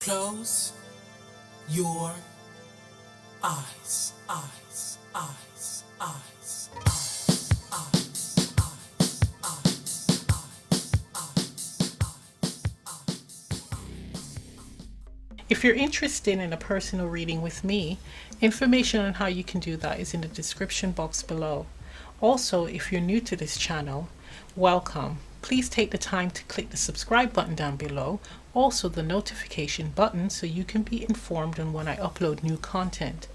Close your eyes, eyes, eyes, eyes, eyes, eyes, eyes, eyes, eyes, eyes. If you're interested in a personal reading with me, information on how you can do that is in the description box below. Also, if you're new to this channel, welcome. Please take the time to click the subscribe button down below, also the notification button, so you can be informed on when I upload new content.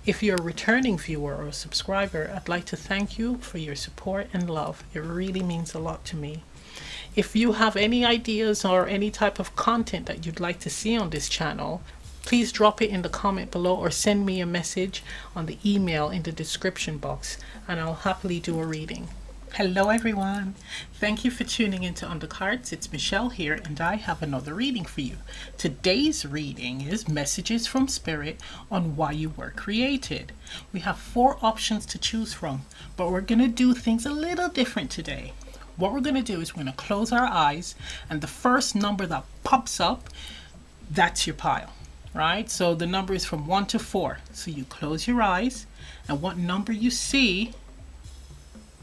If you're a returning viewer or a subscriber, I'd like to thank you for your support and love. It really means a lot to me. If you have any ideas or any type of content that you'd like to see on this channel, please drop it in the comment below or send me a message on the email in the description box and I'll happily do a reading. Hello everyone, thank you for tuning into Undercards. It's Michelle here and I have another reading for you. Today's reading is Messages from Spirit on Why You Were Created. We have 4 options to choose from, but we're going to do things a little different today. What we're going to do is we're going to close our eyes and the first number that pops up, that's your pile, right? So the number is from 1 to 4. So you close your eyes and what number you see,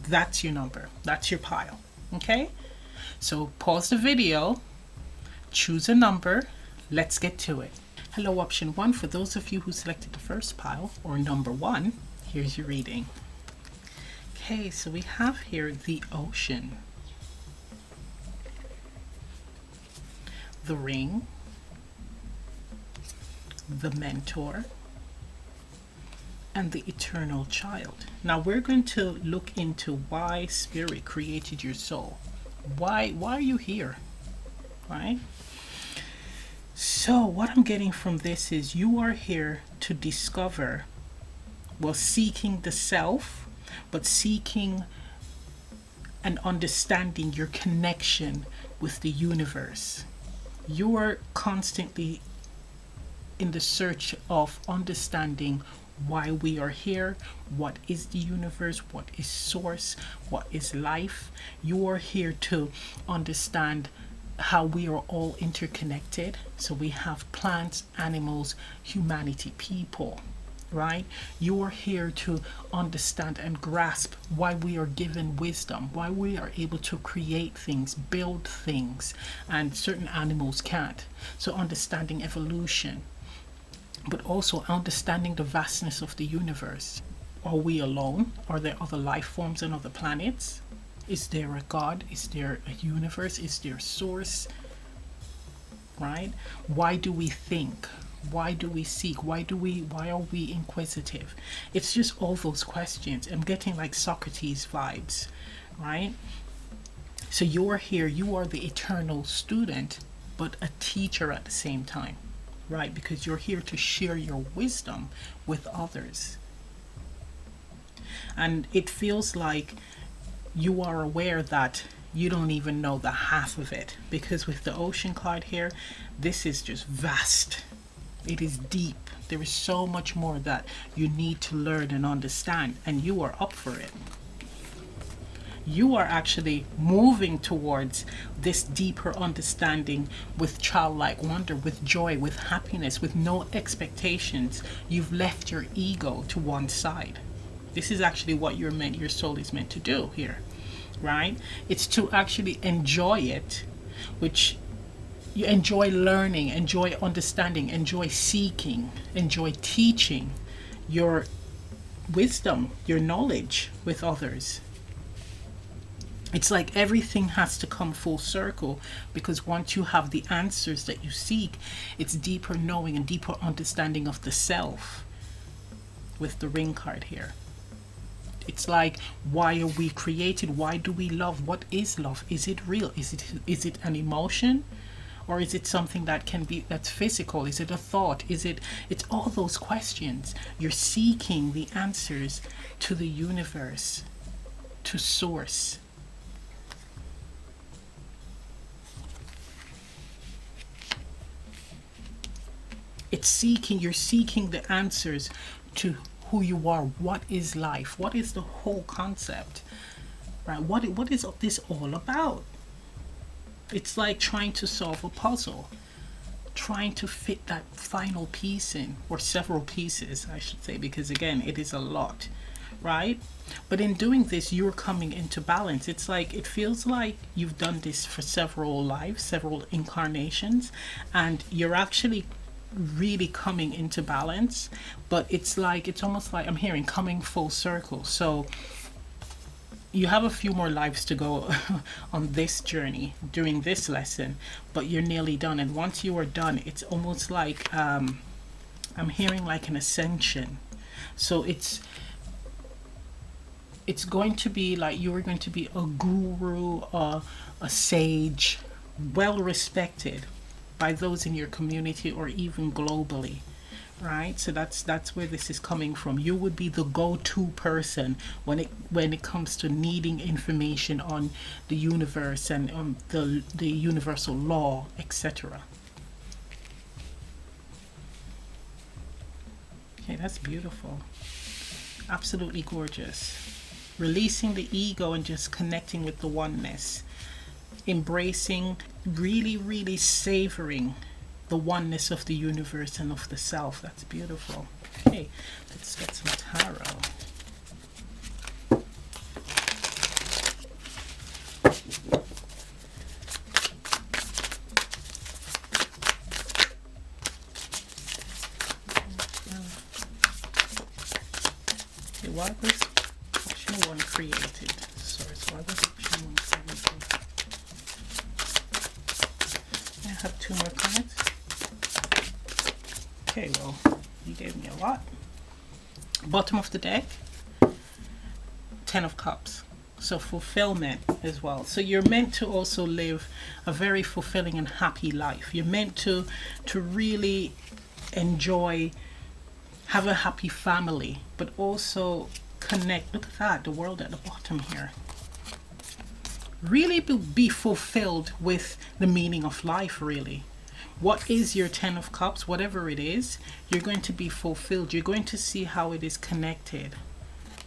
that's your number, that's your pile. Okay, so pause the video, choose a number, let's get to it. Hello, option 1, for those of you who selected the first pile or number 1, here's your reading. Okay, so we have here the ocean, the ring, the mentor, and the eternal child. Now we're going to look into why Spirit created your soul. Why are you here? Right? So what I'm getting from this is you are here to discover, well, seeking the self, but seeking and understanding your connection with the universe. You are constantly in the search of understanding why we are here, what is the universe, what is source, what is life. You are here to understand how we are all interconnected. So we have plants, animals, humanity, people, right? You are here to understand and grasp why we are given wisdom, why we are able to create things, build things, and certain animals can't. So understanding evolution, but also understanding the vastness of the universe. Are we alone? Are there other life forms on other planets? Is there a God? Is there a universe? Is there a source? Right? Why do we think? Why do we seek? Why are we inquisitive? It's just all those questions. I'm getting like Socrates vibes, right? So you're here, you are the eternal student, but a teacher at the same time. Right, because you're here to share your wisdom with others. And it feels like you are aware that you don't even know the half of it, because with the ocean card here, this is just vast. It is deep. There is so much more that you need to learn and understand, and you are up for it. You are actually moving towards this deeper understanding with childlike wonder, with joy, with happiness, with no expectations. You've left your ego to one side. This is actually what your soul is meant to do here, right? It's to actually enjoy it, which you enjoy learning, enjoy understanding, enjoy seeking, enjoy teaching your wisdom, your knowledge with others. It's like everything has to come full circle, because once you have the answers that you seek, it's deeper knowing and deeper understanding of the self with the ring card here. It's like, why are we created? Why do we love? What is love? Is it real? Is it an emotion? Or is it something that can be, that's physical? Is it a thought? It's all those questions. You're seeking the answers to the universe, to source. You're seeking the answers to who you are. What is life? What is the whole concept? Right? What is this all about? It's like trying to solve a puzzle, trying to fit that final piece in, or several pieces, I should say, because again, it is a lot, right? But in doing this, you're coming into balance. It's like, it feels like you've done this for several lives, several incarnations, and you're actually really coming into balance. But it's like, it's almost like I'm hearing coming full circle. So you have a few more lives to go on this journey during this lesson, but you're nearly done. And once you are done, it's almost like I'm hearing like an ascension. So it's going to be like you are going to be a guru, a sage, well respected by those in your community or even globally, right? So that's where this is coming from. You would be the go-to person when it comes to needing information on the universe and on the universal law, etc. Okay, that's beautiful. Absolutely gorgeous. Releasing the ego and just connecting with the oneness. Embracing, really, really savoring the oneness of the universe and of the self. That's beautiful. Okay, let's get some tarot. Okay, why was option 1 created? Sorry, so why was option 1 created? I have 2 more cards. Okay, well, you gave me a lot. Bottom of the deck, 10 of Cups. So fulfillment as well. So you're meant to also live a very fulfilling and happy life. You're meant to really enjoy, have a happy family, but also connect. Look at that, the world at the bottom here. Really be fulfilled with the meaning of life, really. What is your 10 of Cups? Whatever it is, you're going to be fulfilled. You're going to see how it is connected,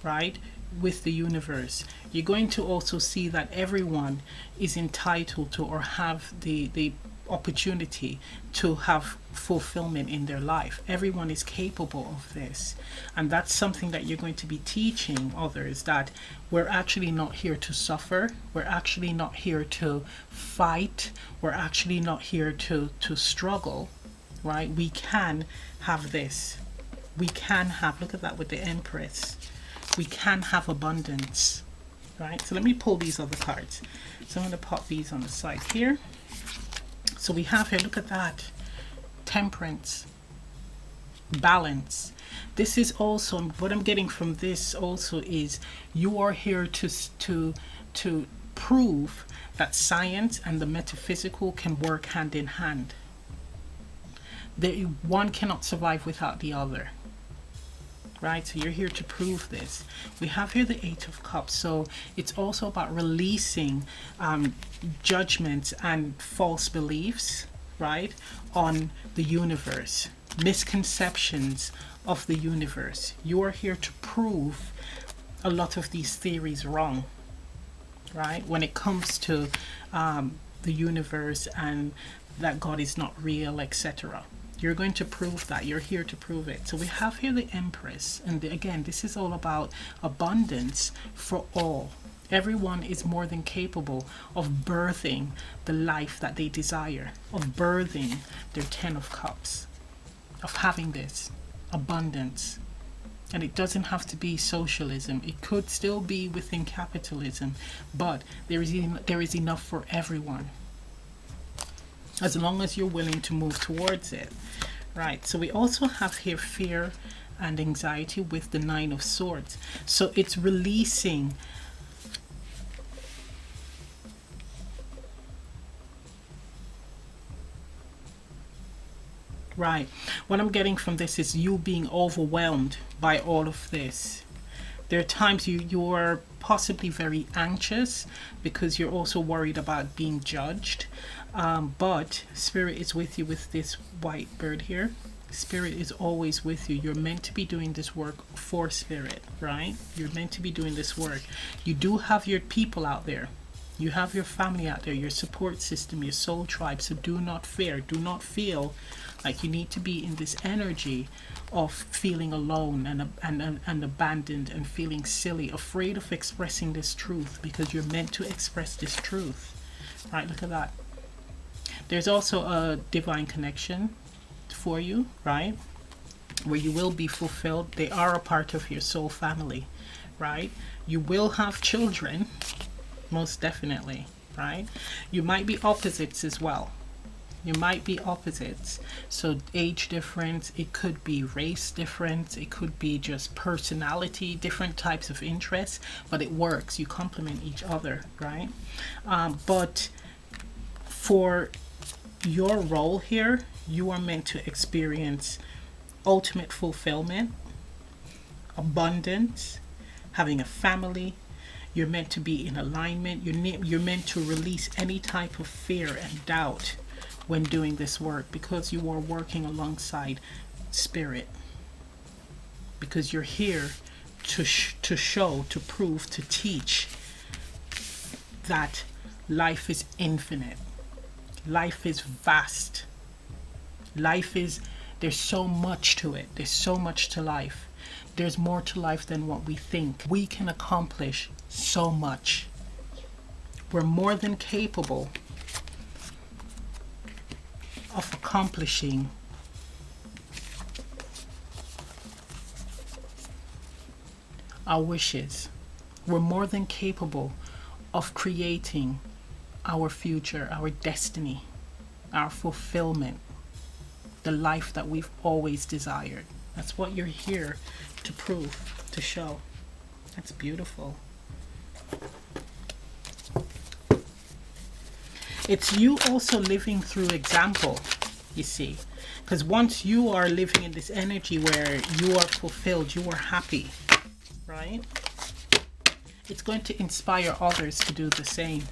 right, with the universe. You're going to also see that everyone is entitled to or have the opportunity to have fulfillment in their life. Everyone is capable of this. And that's something that you're going to be teaching others, that we're actually not here to suffer. We're actually not here to fight. We're actually not here to struggle, right? We can have this. We can have, look at that with the Empress. We can have abundance, right? So let me pull these other cards. So I'm going to pop these on the side here. So we have here, look at that, temperance, balance. This is also, what I'm getting from this also is you are here to prove that science and the metaphysical can work hand in hand. One cannot survive without the other. Right, so you're here to prove this. We have here the 8 of Cups, so it's also about releasing judgments and false beliefs, right, on the universe, misconceptions of the universe. You are here to prove a lot of these theories wrong, right, when it comes to the universe and that God is not real, etc. You're going to prove that. You're here to prove it. So we have here the Empress. And again, this is all about abundance for all. Everyone is more than capable of birthing the life that they desire, of birthing their 10 of Cups, of having this abundance. And it doesn't have to be socialism. It could still be within capitalism, but there is enough for everyone, as long as you're willing to move towards it. Right, so we also have here fear and anxiety with the 9 of Swords. So it's releasing right. What I'm getting from this is you being overwhelmed by all of this. There are times you are possibly very anxious because you're also worried about being judged. But Spirit is with you with this white bird here. Spirit is always with you. You're meant to be doing this work for Spirit, right? You're meant to be doing this work. You do have your people out there. You have your family out there, your support system, your soul tribe. So do not fear. Do not feel like you need to be in this energy of feeling alone and abandoned and feeling silly, afraid of expressing this truth, because you're meant to express this truth. Right, look at that. There's also a divine connection for you, right? Where you will be fulfilled. They are a part of your soul family, right? You will have children, most definitely, right? You might be opposites as well. You might be opposites. So age difference, it could be race difference, it could be just personality, different types of interests, but it works. You complement each other, right? But for your role here, you are meant to experience ultimate fulfillment, abundance, having a family. You're meant to be in alignment. You're meant to release any type of fear and doubt when doing this work, because you are working alongside spirit, because you're here to show, to prove, to teach that life is infinite, life is vast, there's so much to it, there's so much to life, there's more to life than what we think. We can accomplish so much. We're more than capable of accomplishing our wishes. We're more than capable of creating our future, our destiny, our fulfillment, the life that we've always desired. That's what you're here to prove, to show. That's beautiful. It's you also living through example, you see. Because once you are living in this energy where you are fulfilled, you are happy, right? It's going to inspire others to do the same.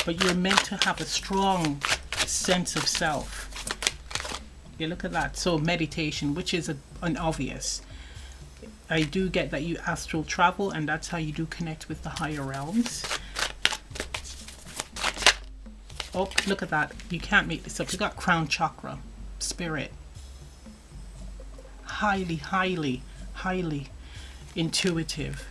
But you're meant to have a strong sense of self. You look at that. So meditation, which is an obvious. I do get that you astral travel, and that's how you do connect with the higher realms. Oh, look at that. You can't make this up. You got crown chakra, spirit. Highly, highly, highly intuitive,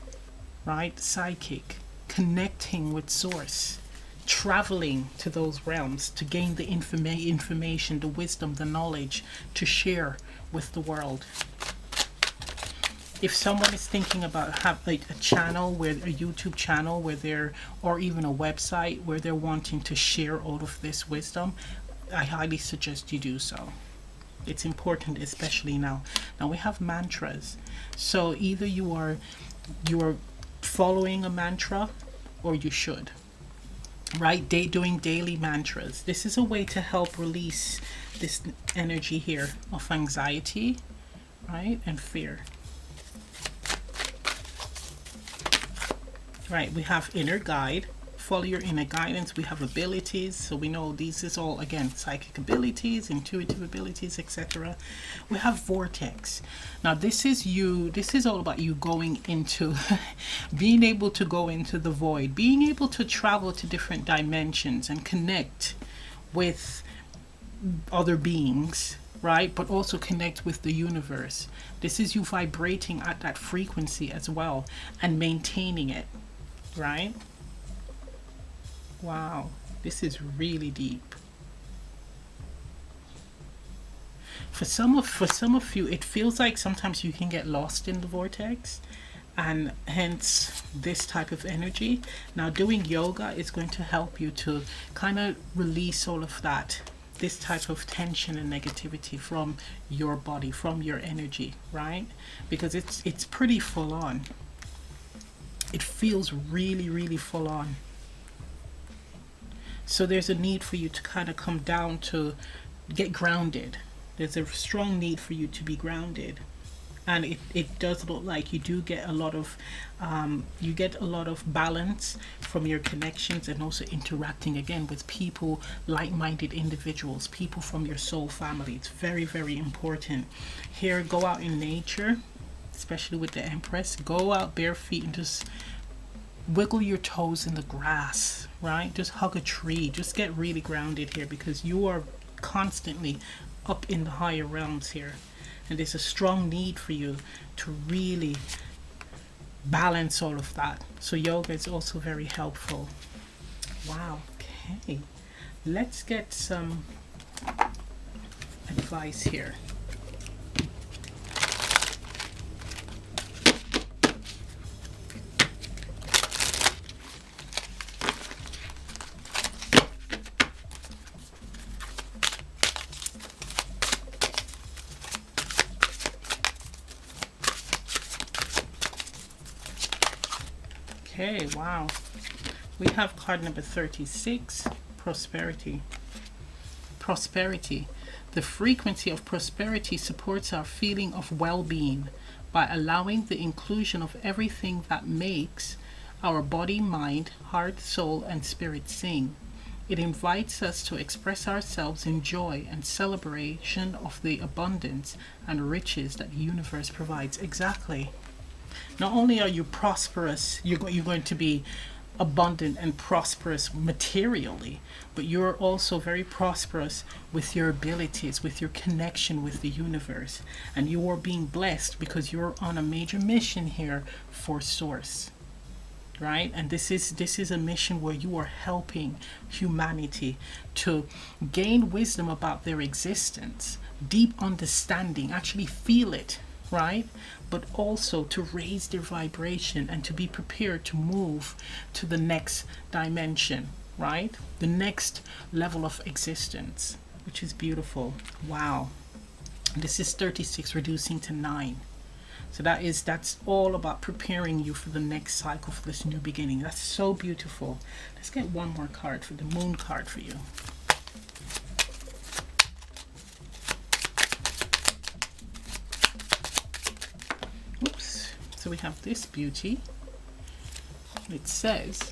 right? Psychic, connecting with source, traveling to those realms to gain the information, the wisdom, the knowledge to share with the world. If someone is thinking about having a channel, where a YouTube channel where they're, or even a website where they're wanting to share all of this wisdom, I highly suggest you do so. It's important, especially now. Now we have mantras. So either you are following a mantra, or you should. Right? Doing daily mantras. This is a way to help release this energy here of anxiety, right? And fear. Right, we have inner guide. Follow your inner guidance. We have abilities, so we know these is all, again, psychic abilities, intuitive abilities, etc. We have vortex. Now this is all about you going into being able to go into the void, being able to travel to different dimensions and connect with other beings, right? But also connect with the universe. This is you vibrating at that frequency as well and maintaining it, right? Wow, this is really deep. For some of you, it feels like sometimes you can get lost in the vortex, and hence this type of energy. Now doing yoga is going to help you to kind of release all of that, this type of tension and negativity from your body, from your energy, right? Because it's pretty full on. It feels really, really full on. So there's a need for you to kind of come down to get grounded. There's a strong need for you to be grounded. And it does look like you do get a lot of balance from your connections, and also interacting again with people, like-minded individuals, people from your soul family. It's very, very important. Here, go out in nature, especially with the Empress. Go out bare feet and just wiggle your toes in the grass, right? Just hug a tree. Just get really grounded here, because you are constantly up in the higher realms here. And there's a strong need for you to really balance all of that. So yoga is also very helpful. Wow. Okay. Let's get some advice here. Okay, wow. We have card number 36, prosperity. Prosperity. The frequency of prosperity supports our feeling of well-being by allowing the inclusion of everything that makes our body, mind, heart, soul, and spirit sing. It invites us to express ourselves in joy and celebration of the abundance and riches that the universe provides. Exactly. Not only are you prosperous, you're going to be abundant and prosperous materially, but you're also very prosperous with your abilities, with your connection with the universe. And you are being blessed because you're on a major mission here for source. Right? And this is a mission where you are helping humanity to gain wisdom about their existence, deep understanding, actually feel it, right? But also to raise their vibration and to be prepared to move to the next dimension, right? The next level of existence, which is beautiful. Wow. This is 36 reducing to 9. So that's all about preparing you for the next cycle, for this new beginning. That's so beautiful. Let's get one more card, for the moon card for you. Oops. So we have this beauty. It says,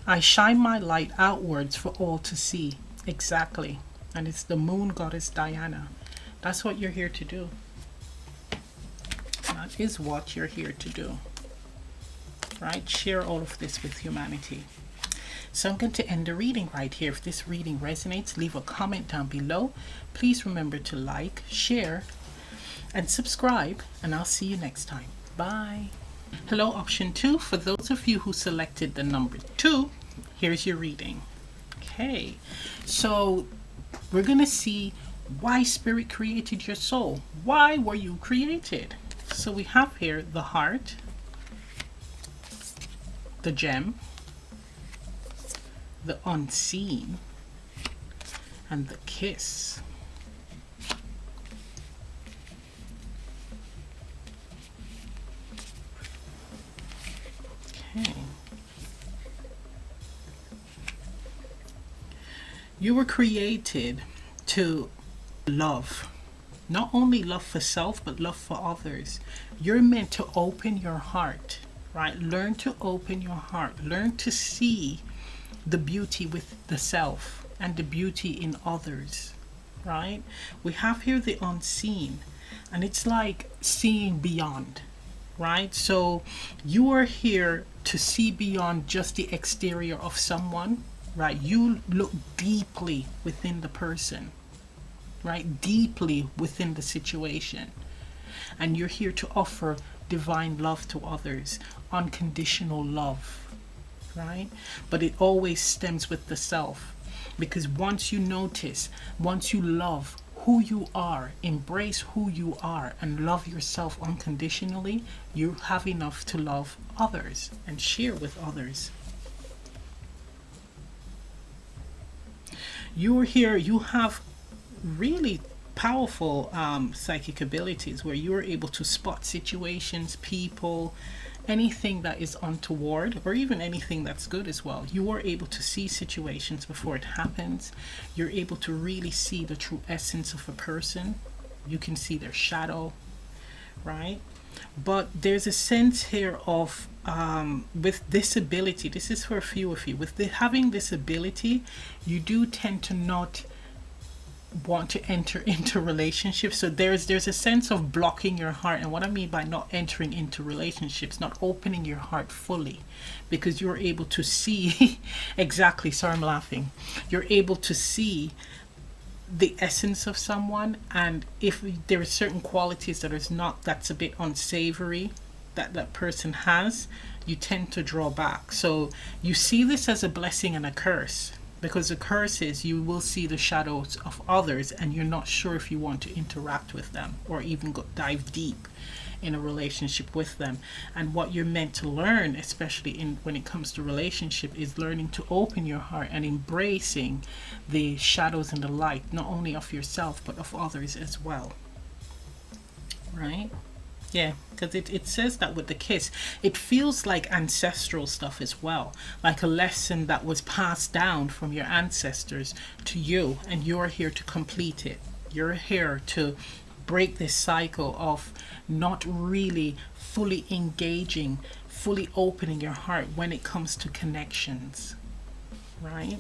I shine my light outwards for all to see. Exactly. And it's the moon goddess Diana. That's what you're here to do. That is what you're here to do. Right? Share all of this with humanity. So I'm going to end the reading right here. If this reading resonates, leave a comment down below. Please remember to like, share, and subscribe, and I'll see you next time. Bye. Hello, option 2. For those of you who selected the number 2, here's your reading. Okay, so we're going to see why Spirit created your soul. Why were you created? So we have here the heart, the gem, the unseen, and the kiss. Okay. You were created to love. Not only love for self, but love for others. You're meant to open your heart, right? Learn to open your heart. Learn to see the beauty with the self and the beauty in others, right? We have here the unseen, and it's like seeing beyond, right? So you are here to see beyond just the exterior of someone, right? You look deeply within the person, right? Deeply within the situation. And you're here to offer divine love to others, unconditional love, right? But it always stems with the self, because once you notice, once you love who you are, embrace who you are, and love yourself unconditionally, you have enough to love others and share with others. You're here, you have really powerful psychic abilities where you are able to spot situations, people, anything that is untoward, or even anything that's good as well. You are able to see situations before it happens. You're able to really see the true essence of a person. You can see their shadow, right? But there's a sense here of with this ability, this is for a few of you, with having this ability, you do tend to not want to enter into relationships. So there's a sense of blocking your heart. And what I mean by not entering into relationships, not opening your heart fully, because you're able to see exactly, sorry I'm laughing, you're able to see the essence of someone, and if there are certain qualities that is not, that's a bit unsavory, that that person has, you tend to draw back. So you see this as a blessing and a curse, because the curse is you will see the shadows of others and you're not sure if you want to interact with them or even dive deep in a relationship with them. And what you're meant to learn, especially in when it comes to relationship, is learning to open your heart and embracing the shadows and the light, not only of yourself but of others as well, right? Yeah, because it says that with the kiss, it feels like ancestral stuff as well, like a lesson that was passed down from your ancestors to you, and you're here to complete it. You're here to break this cycle of not really fully engaging, fully opening your heart when it comes to connections, right?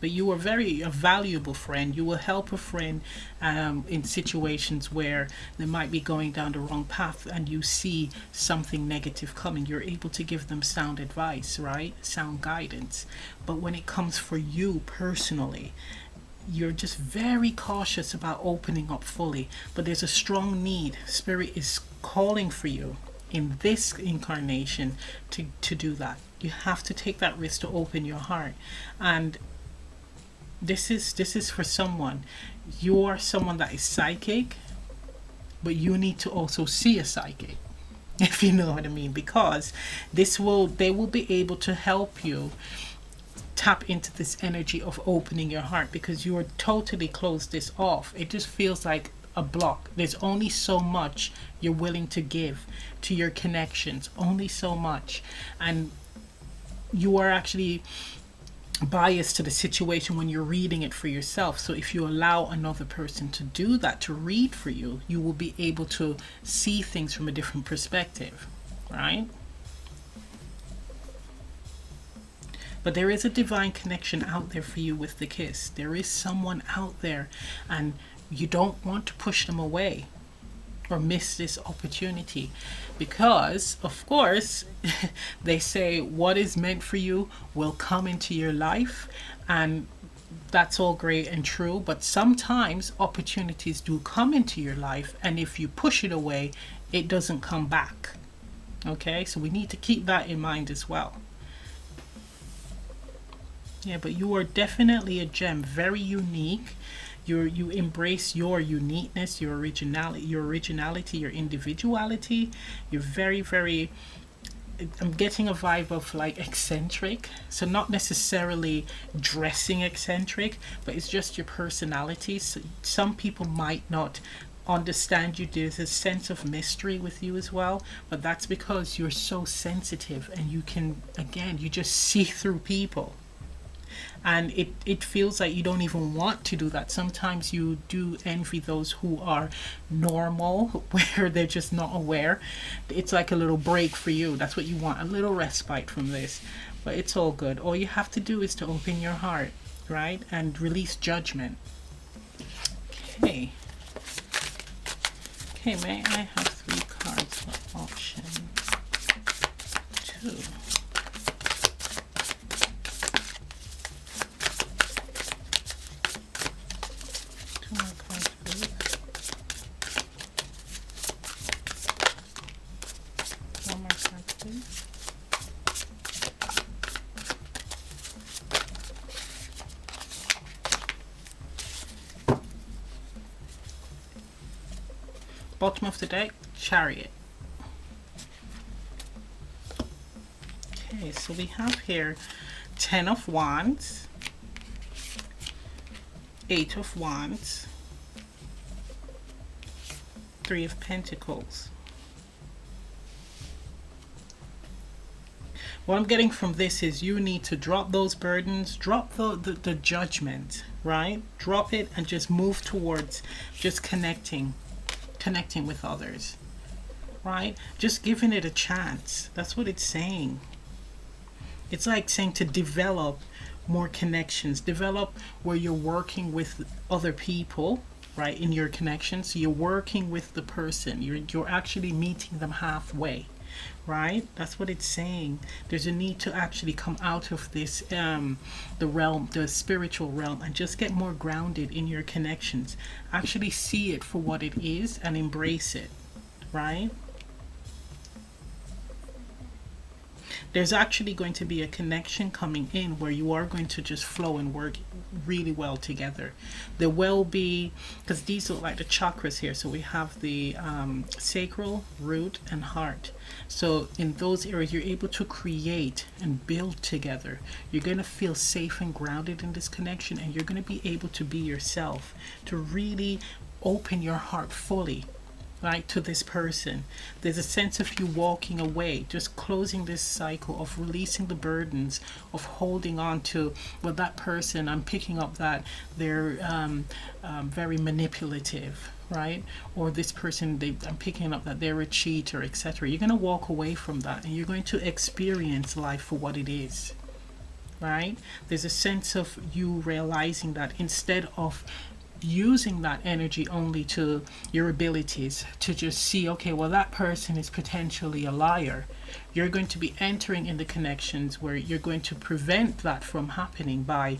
But you are a valuable friend. You will help a friend in situations where they might be going down the wrong path and you see something negative coming. You're able to give them sound advice, right? Sound guidance. But when it comes for you personally, you're just very cautious about opening up fully. But there's a strong need. Spirit is calling for you in this incarnation to do that. You have to take that risk to open your heart. And this is for someone. You're someone that is psychic, but you need to also see a psychic, if you know what I mean, because they will be able to help you tap into this energy of opening your heart, because you are totally closed this off. It just feels like a block. There's only so much you're willing to give to your connections, only so much. And you are actually bias to the situation when you're reading it for yourself. So if you allow another person to do that, to read for you, you will be able to see things from a different perspective, right? But there is a divine connection out there for you with the kiss. There is someone out there, and you don't want to push them away or miss this opportunity, because of course they say what is meant for you will come into your life, and that's all great and true, but sometimes opportunities do come into your life, and if you push it away, it doesn't come back. Okay, so we need to keep that in mind as well. Yeah, but you are definitely a gem, very unique. You embrace your uniqueness, your originality, your individuality. You're very, very, I'm getting a vibe of like eccentric. So not necessarily dressing eccentric, but it's just your personality. So some people might not understand you. There's a sense of mystery with you as well, but that's because you're so sensitive, and you can, again, you just see through people. And it feels like you don't even want to do that. Sometimes you do envy those who are normal, where they're just not aware. It's like a little break for you. That's what you want, a little respite from this. But it's all good. All you have to do is to open your heart, right? And release judgment. Okay. Okay, may I have 3 cards for option 2? Bottom of the deck, Chariot. Okay, so we have here 10 of Wands, 8 of Wands, 3 of Pentacles. What I'm getting from this is you need to drop those burdens, drop the judgment, right? Drop it and just move towards just connecting with others, right? Just giving it a chance. That's what it's saying. It's like saying to develop more connections, develop where you're working with other people, right, in your connections. So you're working with the person, you're actually meeting them halfway, right? That's what it's saying. There's a need to actually come out of this the realm, the spiritual realm, and just get more grounded in your connections. Actually see it for what it is and embrace it, right? There's actually going to be a connection coming in where you are going to just flow and work really well together. There will be, because these look like the chakras here, so we have the sacral, root, and heart. So in those areas, you're able to create and build together. You're going to feel safe and grounded in this connection, and you're going to be able to be yourself, to really open your heart fully, right, to this person. There's a sense of you walking away, just closing this cycle of releasing the burdens of holding on to, well, that person, I'm picking up that they're very manipulative, right? Or this person, I'm picking up that they're a cheater, etc. You're going to walk away from that, and you're going to experience life for what it is, right? There's a sense of you realizing that instead of using that energy only to your abilities to just see, okay, well, that person is potentially a liar, you're going to be entering in the connections where you're going to prevent that from happening by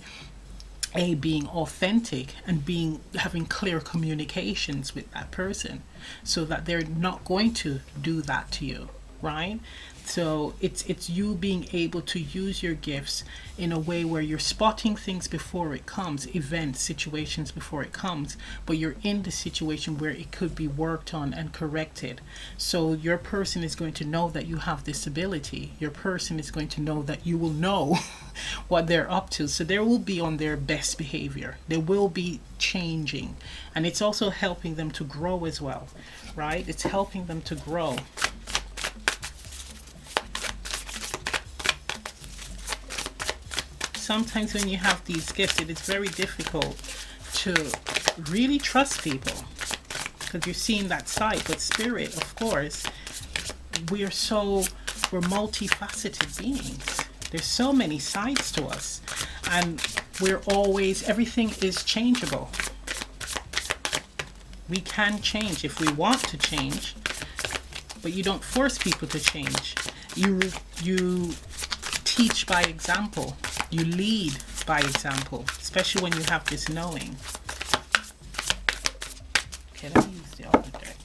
being authentic and having clear communications with that person, so that they're not going to do that to you, right? So it's you being able to use your gifts in a way where you're spotting things before it comes, events, situations before it comes, but you're in the situation where it could be worked on and corrected. So your person is going to know that you have this ability. Your person is going to know that you will know what they're up to. So they will be on their best behavior. They will be changing. And it's also helping them to grow as well, right? It's helping them to grow. Sometimes when you have these gifts, it is very difficult to really trust people because you're seeing that side. But spirit, of course, we're multifaceted beings. There's so many sides to us, and everything is changeable. We can change if we want to change, but you don't force people to change. You teach by example. You lead by example, especially when you have this knowing. Okay, let me use the other deck.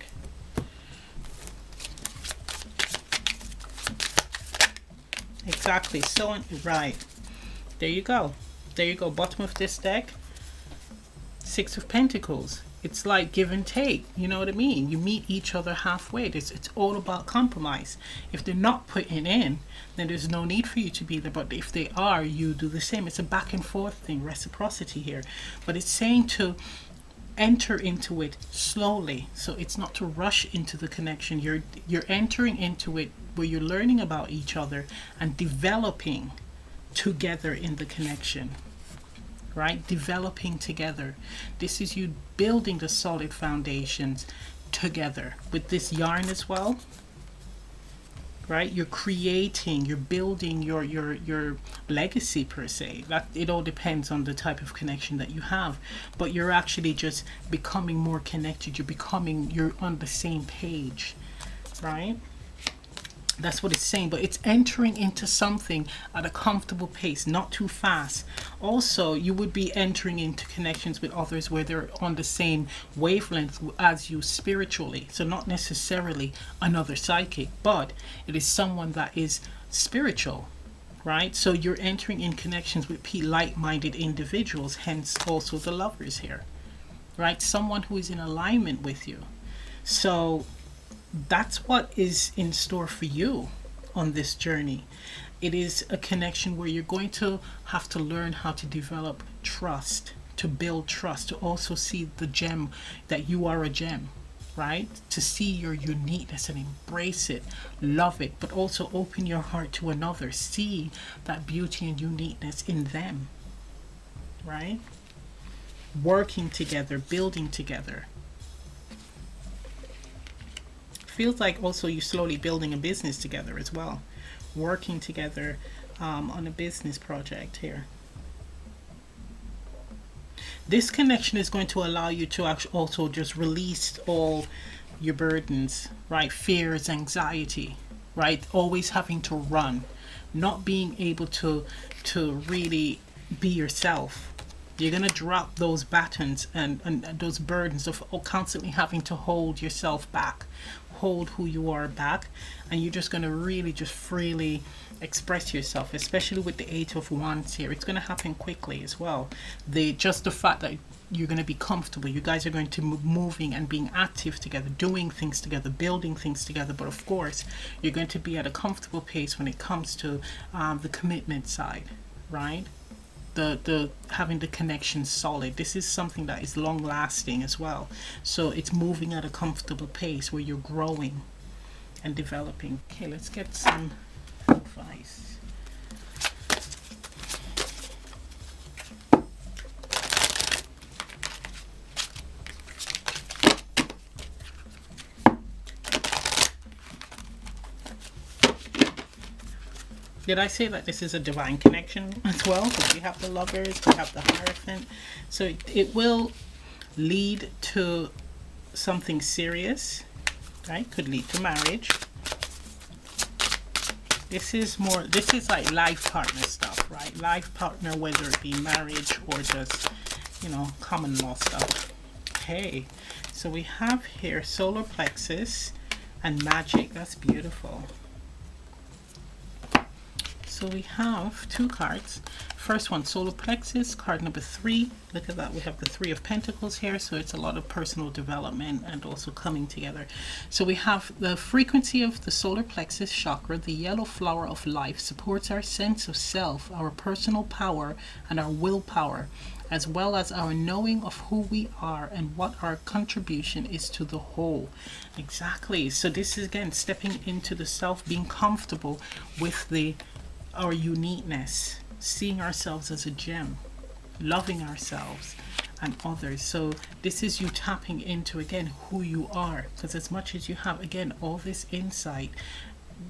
Exactly, so right. There you go. There you go. Bottom of this deck, Six of Pentacles. It's like give and take, you know what I mean? You meet each other halfway. It's all about compromise. If they're not putting in, then there's no need for you to be there. But if they are, you do the same. It's a back and forth thing, reciprocity here. But it's saying to enter into it slowly. So it's not to rush into the connection. You're entering into it where you're learning about each other and developing together in the connection. Right? Developing together. This is you building the solid foundations together with this yarn as well. Right? You're creating, you're building your legacy per se. That it all depends on the type of connection that you have. But you're actually just becoming more connected. You're on the same page. Right? That's what it's saying, but it's entering into something at a comfortable pace, not too fast. Also, you would be entering into connections with others where they're on the same wavelength as you spiritually. So not necessarily another psychic, but it is someone that is spiritual, right? So you're entering in connections with like-minded individuals, hence also the lovers here, right? Someone who is in alignment with you. So that's what is in store for you on this journey. It is a connection where you're going to have to learn how to develop trust, to build trust, to also see the gem that you are a gem, right? To see your uniqueness and embrace it, love it, but also open your heart to another. See that beauty and uniqueness in them, right? Working together, building together. Feels like also you slowly building a business together as well, working together on a business project here. This connection is going to allow you to actually also just release all your burdens, right? Fears, anxiety, right? Always having to run, not being able to really be yourself. You're gonna drop those battens and those burdens of constantly having to hold yourself back, hold who you are back, and you're just gonna really just freely express yourself, especially with the Eight of Wands here. It's gonna happen quickly as well. The fact that you're going to be comfortable, you guys are going to be moving and being active together, doing things together, building things together. But of course you're going to be at a comfortable pace when it comes to the commitment side, right? The having the connection solid. This is something that is long lasting as well, so it's moving at a comfortable pace where you're growing and developing. Okay, let's get some advice. Did I say that this is a divine connection as well? Because we have the Lovers, we have the Hierophant. So it will lead to something serious, right? Could lead to marriage. This is like life partner stuff, right? Life partner, whether it be marriage or just, you know, common law stuff. Okay, so we have here solar plexus and magic. That's beautiful. So we have two cards. First one, solar plexus, card number 3. Look at that, we have the 3 of Pentacles here, so it's a lot of personal development and also coming together. So we have the frequency of the solar plexus chakra, the yellow flower of life, supports our sense of self, our personal power, and our willpower, as well as our knowing of who we are and what our contribution is to the whole. Exactly. So this is again stepping into the self, being comfortable with our uniqueness, seeing ourselves as a gem, loving ourselves and others. So this is you tapping into again who you are, because as much as you have again all this insight,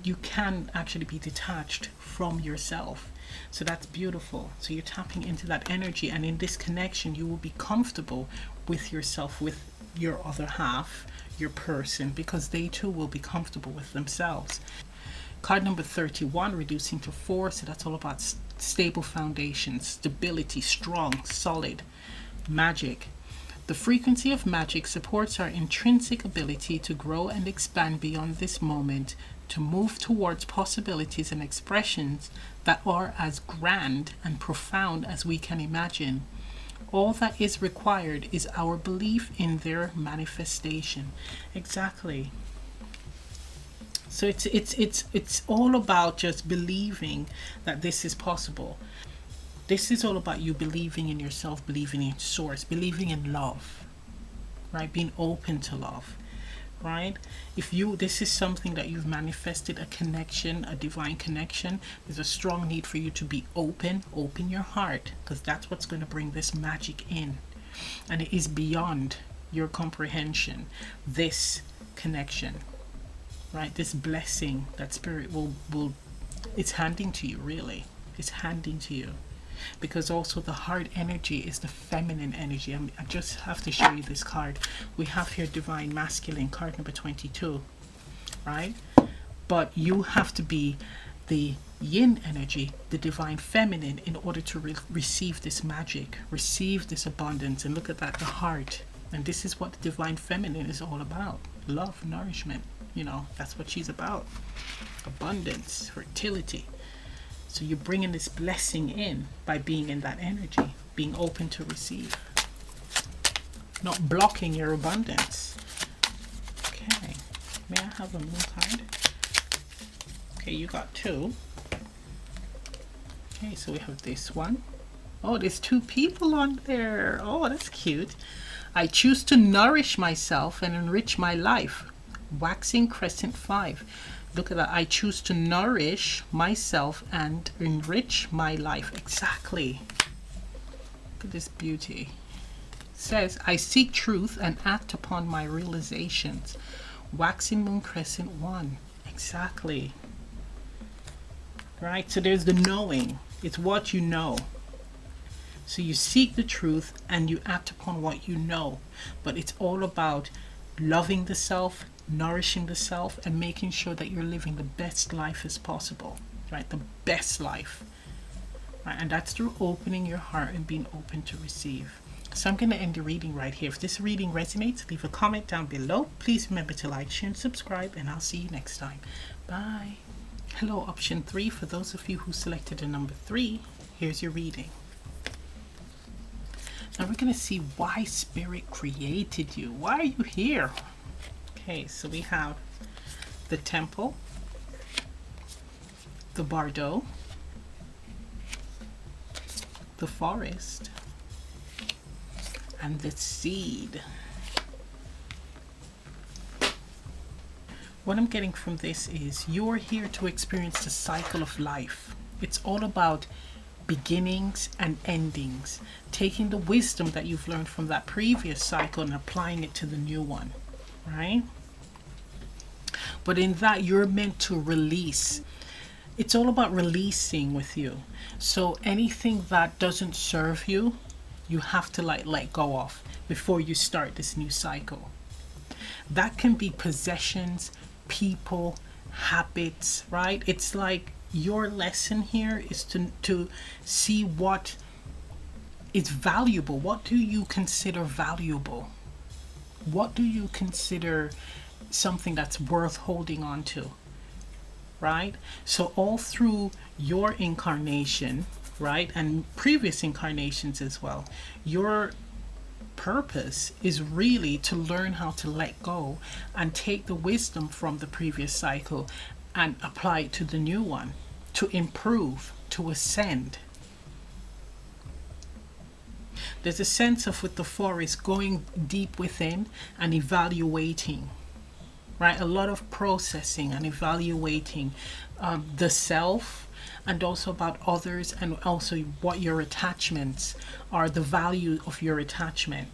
you can actually be detached from yourself. So that's beautiful. So you're tapping into that energy, and in this connection you will be comfortable with yourself, with your other half, your person, because they too will be comfortable with themselves. Card number 31, reducing to 4. So that's all about stable foundations, stability, strong, solid. Magic. The frequency of magic supports our intrinsic ability to grow and expand beyond this moment, to move towards possibilities and expressions that are as grand and profound as we can imagine. All that is required is our belief in their manifestation. Exactly. So it's all about just believing that this is possible. This is all about you believing in yourself, believing in source, believing in love, right? Being open to love, right? This is something that you've manifested, a connection, a divine connection. There's a strong need for you to be open your heart, because that's what's going to bring this magic in. And it is beyond your comprehension, this connection. Right, this blessing that spirit will it's handing to you, really. It's handing to you, because also the heart energy is the feminine energy. I just have to show you this card. We have here divine masculine, card number 22, right? But you have to be the yin energy, the divine feminine, in order to receive this magic, receive this abundance. And look at that, the heart. And this is what the divine feminine is all about. Love, nourishment. You know, that's what she's about. Abundance, fertility. So you're bringing this blessing in by being in that energy, being open to receive, not blocking your abundance. Okay, may I have a moon card? Okay, you got 2. Okay, so we have this one. Oh, there's 2 people on there. Oh, that's cute. I choose to nourish myself and enrich my life. Waxing crescent 5. Look at that. I choose to nourish myself and enrich my life. Exactly. Look at this beauty. It says, I seek truth and act upon my realizations. Waxing moon crescent 1. Exactly. Right? So there's the knowing. It's what you know. So you seek the truth and you act upon what you know. But it's all about loving the self, nourishing the self, and making sure that you're living the best life as possible, right? The best life. Right? And that's through opening your heart and being open to receive. So I'm going to end the reading right here. If this reading resonates, leave a comment down below. Please remember to like, share, and subscribe, and I'll see you next time. Bye. Hello, option 3. For those of you who selected the number 3, here's your reading. Now we're going to see why Spirit created you. Why are you here? Okay, so we have the Temple, the Bardo, the Forest, and the Seed. What I'm getting from this is you're here to experience the cycle of life. It's all about beginnings and endings, taking the wisdom that you've learned from that previous cycle and applying it to the new one, right? But in that, you're meant to release. It's all about releasing with you. So anything that doesn't serve you, you have to let go of before you start this new cycle. That can be possessions, people, habits, right? It's like your lesson here is to see what is valuable. What do you consider valuable? What do you consider something that's worth holding on to? Right? So all through your incarnation, right, and previous incarnations as well, your purpose is really to learn how to let go and take the wisdom from the previous cycle and apply it to the new one, to improve, to ascend. There's a sense of, with the Forest, going deep within and evaluating, right? A lot of processing and evaluating the self, and also about others, and also what your attachments are, the value of your attachment,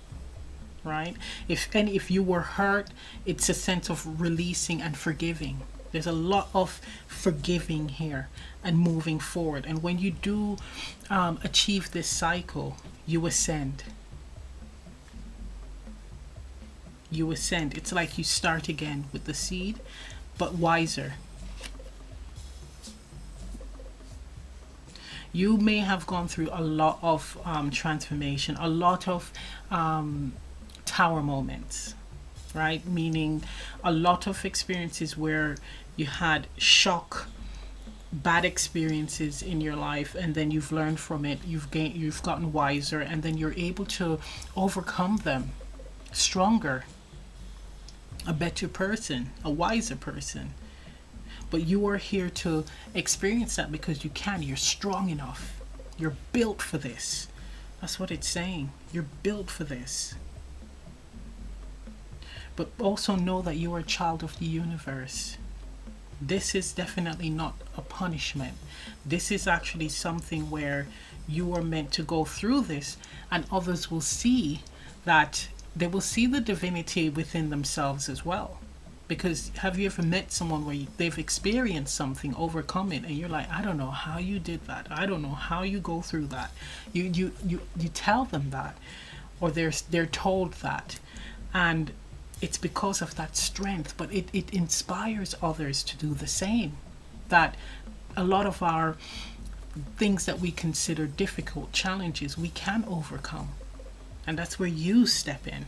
right? If you were hurt, it's a sense of releasing and forgiving. There's a lot of forgiving here and moving forward. And when you do achieve this cycle, you ascend. You ascend. It's like you start again with the Seed, but wiser. You may have gone through a lot of transformation, a lot of tower moments, right? Meaning a lot of experiences where you had shock, bad experiences in your life, and then you've learned from it, you've gotten wiser, and then you're able to overcome them stronger, a better person, a wiser person. But you are here to experience that because you can. You're strong enough. You're built for this. That's what it's saying. You're built for this. But also know that you are a child of the universe. This is definitely not a punishment. This is actually something where you are meant to go through this, and others will see that. They will see the divinity within themselves as well. Because have you ever met someone where they've experienced something, overcome it, and you're like, I don't know how you did that. I don't know how you go through that. You tell them that, or they're told that, and it's because of that strength. But it inspires others to do the same. That a lot of our things that we consider difficult challenges, we can overcome, and that's where you step in,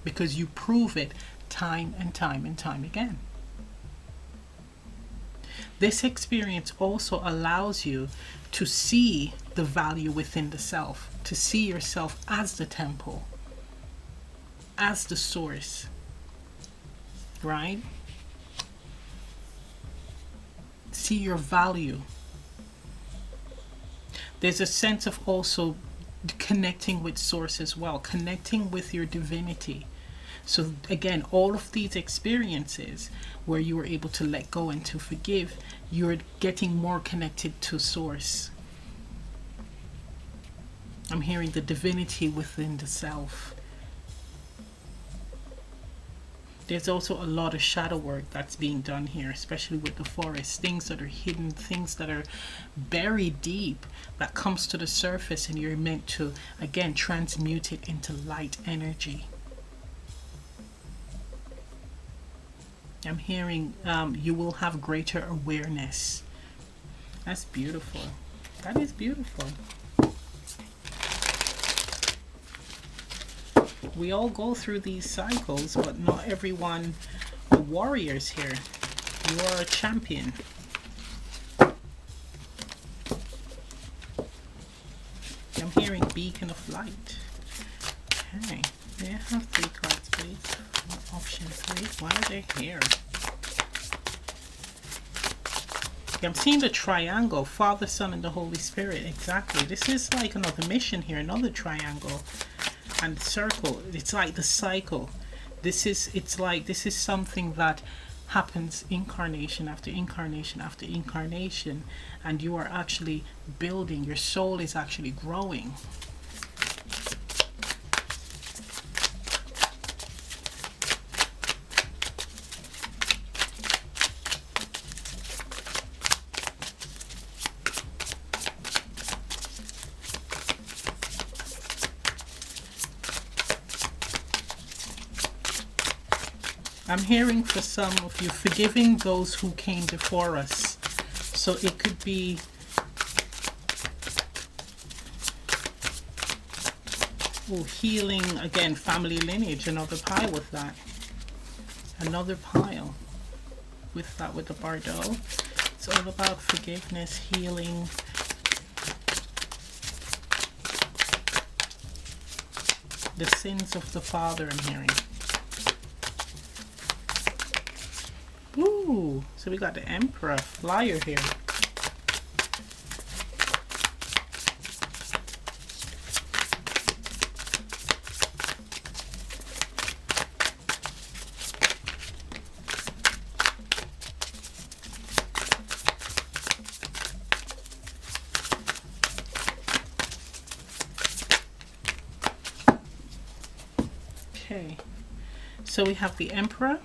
because you prove it time and time and time again. This experience also allows you to see the value within the self, to see yourself as the temple, as the source, right? See your value. There's a sense of also connecting with source as well, connecting with your divinity. So again, all of these experiences where you were able to let go and to forgive, you're getting more connected to source. I'm hearing the divinity within the self. There's also a lot of shadow work that's being done here, especially with the forest. Things that are hidden, things that are buried deep, that comes to the surface, and you're meant to, again, transmute it into light energy. I'm hearing you will have greater awareness. That's beautiful. That is beautiful. We all go through these cycles, but not everyone are warriors here. You are a champion. I'm hearing beacon of light. Okay, may I have 3 cards, please? Option 3. Why are they here? I'm seeing the triangle, Father, Son, and the Holy Spirit. Exactly. This is like another mission here, another triangle. And circle, it's like the cycle. This is something that happens incarnation after incarnation after incarnation, and you are actually building, your soul is actually growing. I'm hearing for some of you, forgiving those who came before us. So it could be healing, again, family lineage, another pile with that. Another pile with that, with the Bordeaux. It's all about forgiveness, healing. The sins of the father, I'm hearing. Ooh, so we got the Emperor flyer here. Okay, so we have the Emperor,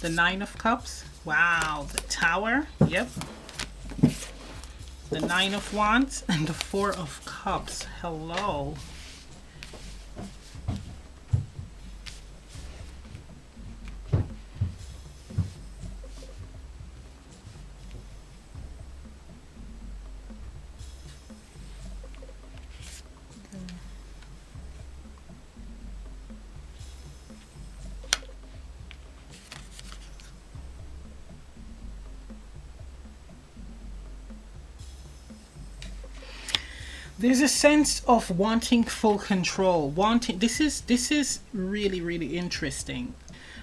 the 9 of Cups, wow, the Tower, yep, the 9 of Wands, and the 4 of Cups. Hello. There's a sense of wanting full control. This is really, really interesting.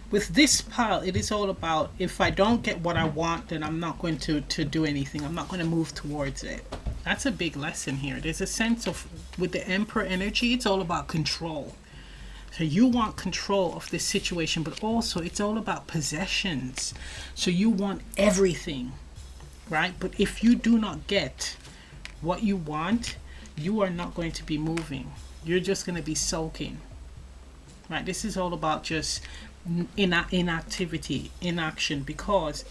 With this pile, it is all about, if I don't get what I want, then I'm not going to do anything. I'm not going to move towards it. That's a big lesson here. There's a sense of, with the Emperor energy, it's all about control. So you want control of this situation, but also it's all about possessions. So you want everything, right? But if you do not get what you want, you are not going to be moving. You're just going to be soaking, right? This is all about just inactivity, inaction, because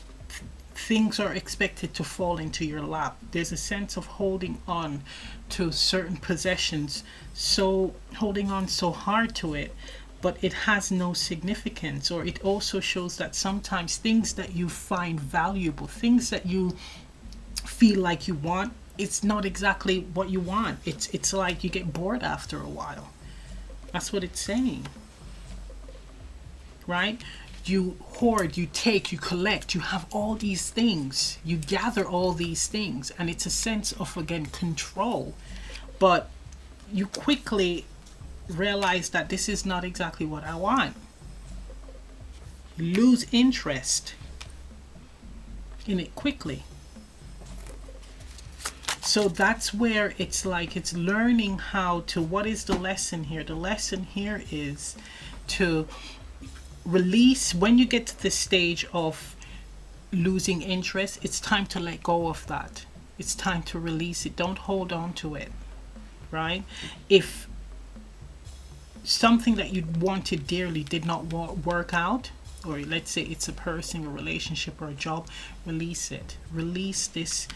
things are expected to fall into your lap. There's a sense of holding on to certain possessions, so holding on so hard to it, but it has no significance. Or it also shows that sometimes things that you find valuable, things that you feel like you want, it's not exactly what you want. It's like you get bored after a while. That's what it's saying, right? You hoard, you take, you collect, you have all these things, you gather all these things, and it's a sense of, again, control. But you quickly realize that this is not exactly what I want. You lose interest in it quickly. So that's where it's like, it's learning how to, what is the lesson here? The lesson here is to release. When you get to this stage of losing interest, it's time to let go of that. It's time to release it. Don't hold on to it, right? If something that you wanted dearly did not work out, or let's say it's a person, a relationship, or a job, release it. Release this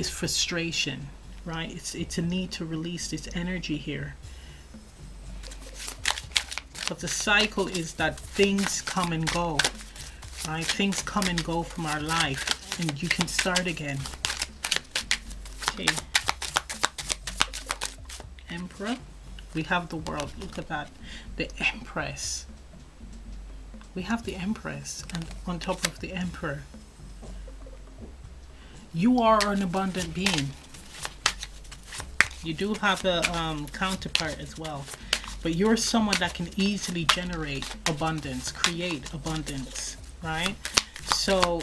frustration, right? It's a need to release this energy here. But the cycle is that things come and go, right? Things come and go from our life, and you can start again. Okay. Emperor. We have the world. Look at that. The Empress. We have the Empress, and on top of the Emperor. You are an abundant being. You do have a counterpart as well. But you're someone that can easily generate abundance, create abundance, right? So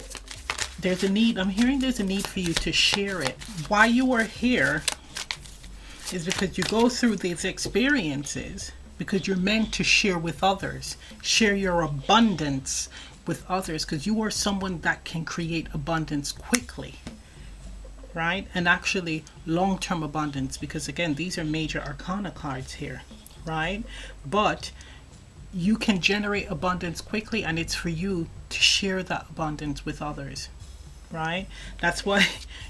there's a need. I'm hearing there's a need for you to share it. Why you are here is because you go through these experiences because you're meant to share with others. Share your abundance with others, because you are someone that can create abundance quickly, right? And actually long-term abundance, because again, these are major arcana cards here, right? But you can generate abundance quickly, and it's for you to share that abundance with others, right? That's why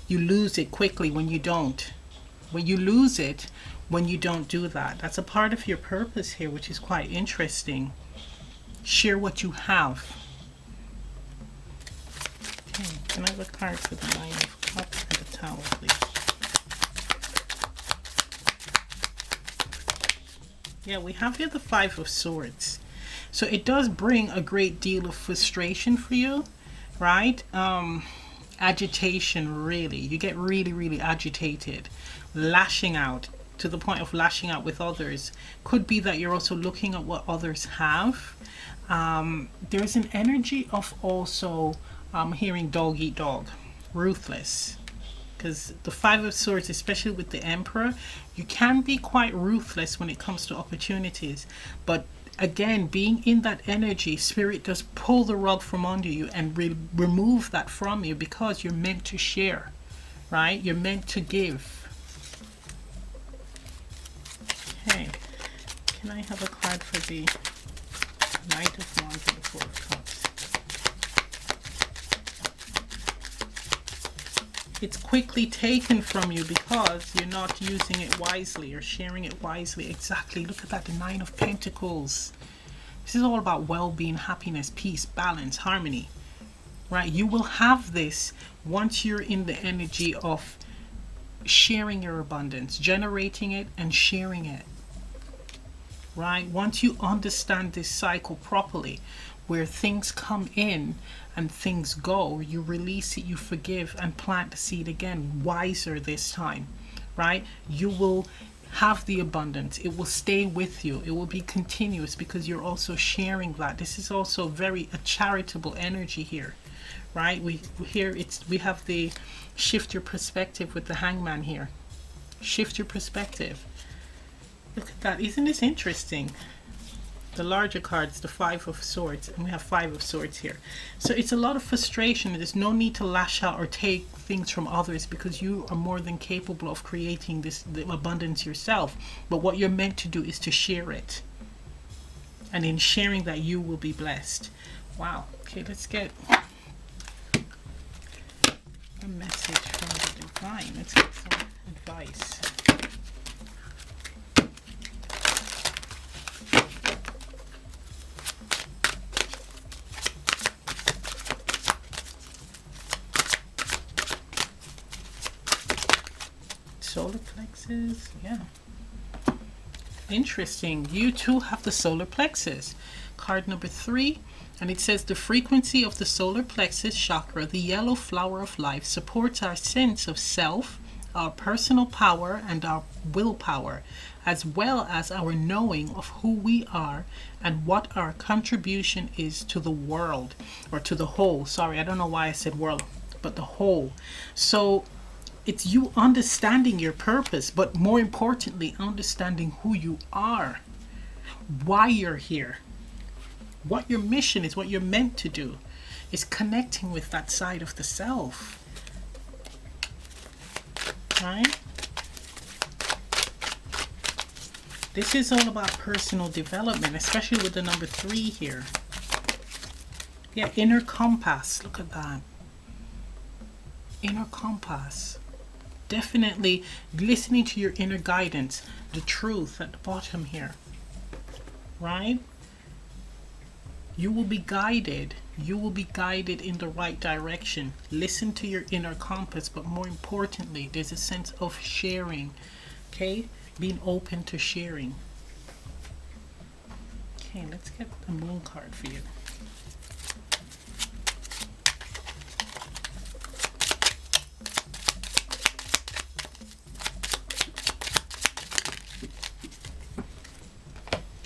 you lose it quickly when you don't. When you lose it, when you don't do that. That's a part of your purpose here, which is quite interesting. Share what you have. Okay, can I have a card for the Nine of Cups and the Tower, please? Yeah, we have here the Five of Swords. So it does bring a great deal of frustration for you, right? Agitation, really. You get really, really agitated. Lashing out, to the point of lashing out with others. Could be that you're also looking at what others have. There's an energy of also hearing dog eat dog. Ruthless. Because the Five of Swords, especially with the Emperor, you can be quite ruthless when it comes to opportunities. But again, being in that energy, Spirit does pull the rug from under you and remove that from you, because you're meant to share, right? You're meant to give. Okay, can I have a card for the Knight of Wands and the Four of Cups? It's quickly taken from you because you're not using it wisely or sharing it wisely. Exactly. Look at that, the Nine of Pentacles. This is all about well-being, happiness, peace, balance, harmony, right? You will have this once you're in the energy of sharing your abundance, generating it and sharing it, right? Once you understand this cycle properly, where things come in and things go, you release it, you forgive, and plant the seed again, wiser this time, right? You will have the abundance. It will stay with you. It will be continuous because you're also sharing that. This is also very a charitable energy here, right? We have the shift your perspective with the Hangman here. Shift your perspective. Look at that. Isn't this interesting? The larger cards, the Five of Swords, and we have Five of Swords here. So it's a lot of frustration. There's no need to lash out or take things from others, because you are more than capable of creating the abundance yourself. But what you're meant to do is to share it. And in sharing that, you will be blessed. Wow. Okay, let's get a message from the divine. Let's get some advice. Solar plexus, yeah. Interesting. You too have the solar plexus. Card number 3, and it says the frequency of the solar plexus chakra, the yellow flower of life, supports our sense of self, our personal power, and our willpower, as well as our knowing of who we are and what our contribution is to the world, or to the whole. Sorry, I don't know why I said world, but the whole. So it's you understanding your purpose, but more importantly, understanding who you are, why you're here, what your mission is, what you're meant to do, is connecting with that side of the self, right? This is all about personal development, especially with the number 3 here. Yeah, inner compass. Look at that. Inner compass. Definitely listening to your inner guidance. The truth at the bottom here. Right? You will be guided. You will be guided in the right direction. Listen to your inner compass, but more importantly, there's a sense of sharing. Okay? Being open to sharing. Okay, let's get a moon card for you.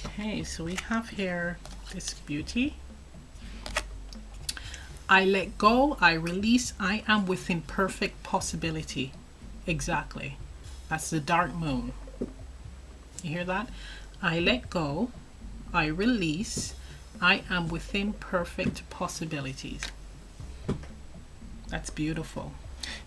Okay, so we have here this beauty. I let go, I release, I am within perfect possibility. Exactly. That's the dark moon. You hear that? I let go, I release, I am within perfect possibilities. That's beautiful.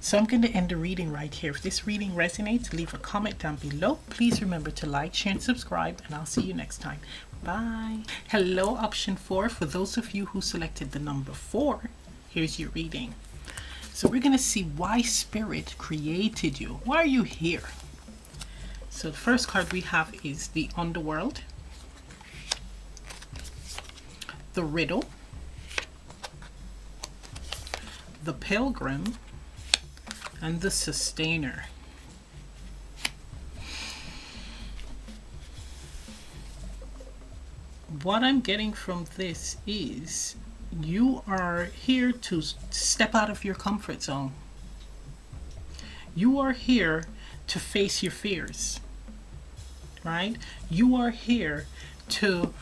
So I'm going to end the reading right here. If this reading resonates, leave a comment down below. Please remember to like, share, and subscribe, and I'll see you next time. Bye. Hello, option 4. For those of you who selected the number 4, here's your reading. So we're going to see why Spirit created you. Why are you here? So the first card we have is the Underworld, the Riddle, the Pilgrim, and the Sustainer. What I'm getting from this is you are here to step out of your comfort zone. You are here to face your fears, right? You are here to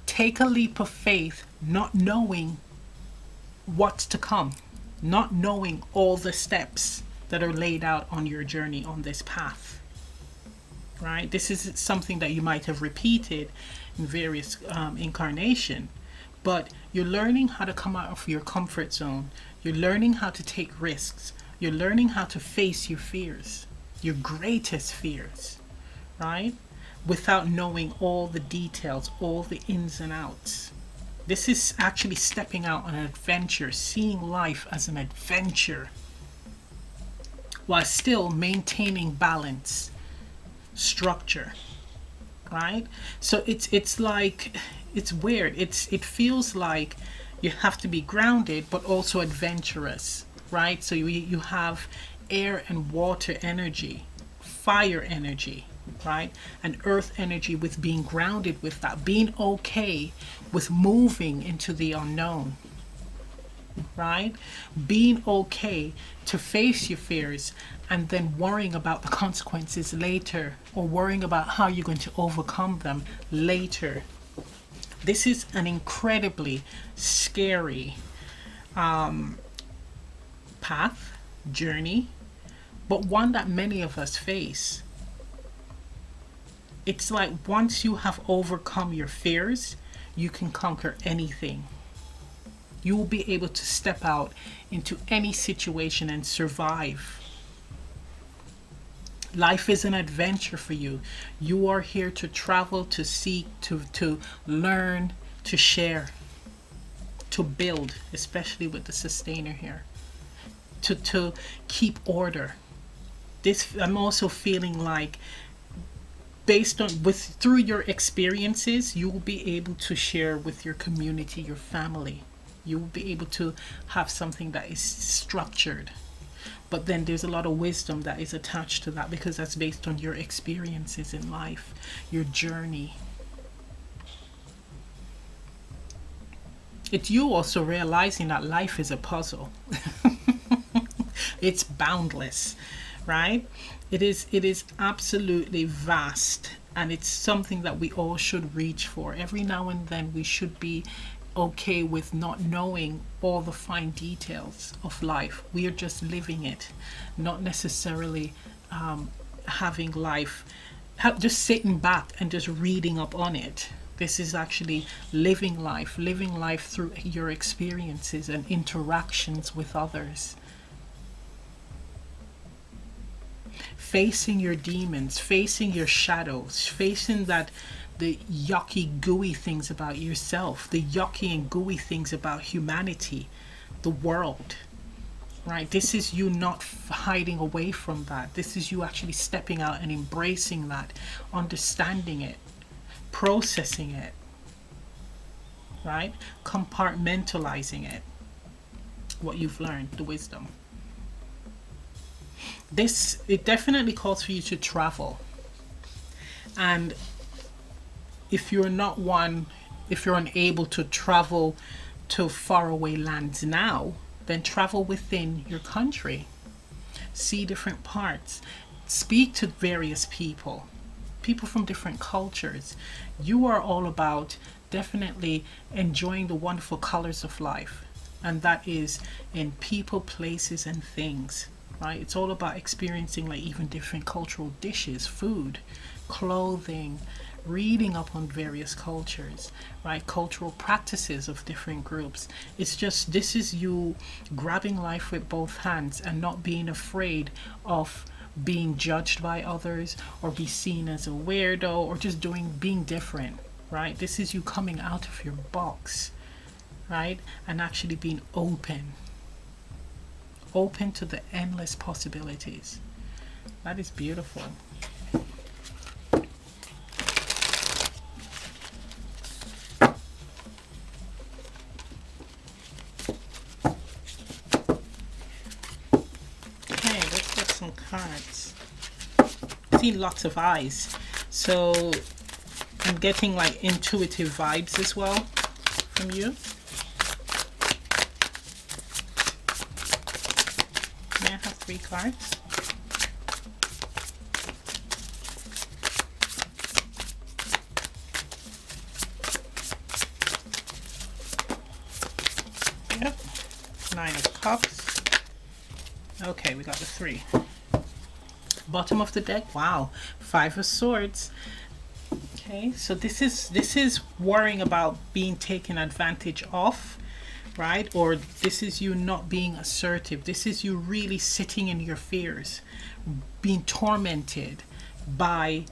take a leap of faith, not knowing what's to come, not knowing all the steps that are laid out on your journey on this path, right? This is something that you might have repeated in various incarnations, but you're learning how to come out of your comfort zone. You're learning how to take risks. You're learning how to face your fears, your greatest fears, right? Without knowing all the details, all the ins and outs. This is actually stepping out on an adventure, seeing life as an adventure, while still maintaining balance, structure, right? So it's like, it's weird. It feels like you have to be grounded, but also adventurous, right? So you have air and water energy, fire energy, right? And earth energy, with being grounded with that, being okay with moving into the unknown, right? Being okay to face your fears and then worrying about the consequences later, or worrying about how you're going to overcome them later. This is an incredibly scary path, journey, but one that many of us face. It's like once you have overcome your fears, you can conquer anything. You will be able to step out into any situation and survive. Life is an adventure for you. You are here to travel, to seek, to learn, to share, to build, especially with the Sustainer here, to keep order. This, I'm also feeling like, based on through your experiences, you will be able to share with your community, your family. You will be able to have something that is structured. But then there's a lot of wisdom that is attached to that, because that's based on your experiences in life, your journey. It's you also realizing that life is a puzzle. It's boundless, right? It is absolutely vast, and it's something that we all should reach for. Every now and then we should be okay with not knowing all the fine details of life. We are just living it, not necessarily having life, just sitting back and just reading up on it. This is actually living life through your experiences and interactions with others. Facing your demons, facing your shadows, facing that the yucky, gooey things about yourself, the yucky and gooey things about humanity, the world, right? This is you not hiding away from that. This is you actually stepping out and embracing that, understanding it, processing it, right? Compartmentalizing it, what you've learned, the wisdom. It definitely calls for you to travel. And if you're not one, if you're unable to travel to faraway lands now, then travel within your country. See different parts. Speak to various people from different cultures. You are all about definitely enjoying the wonderful colors of life. And that is in people, places, and things, right? It's all about experiencing like even different cultural dishes, food, clothing, reading up on various cultures, right? Cultural practices of different groups. It's just, this is you grabbing life with both hands and not being afraid of being judged by others or be seen as a weirdo or just being different, right? This is you coming out of your box, right? And actually being open to the endless possibilities. That is beautiful. Okay, let's get some cards. I see lots of eyes, so I'm getting like intuitive vibes as well from you. May I have 3 cards? Yep. 9 of Cups. Okay, we got the 3. Bottom of the deck. Wow. 5 of Swords. Okay, so this is worrying about being taken advantage of, right? Or this is you not being assertive. This is you really sitting in your fears, being tormented by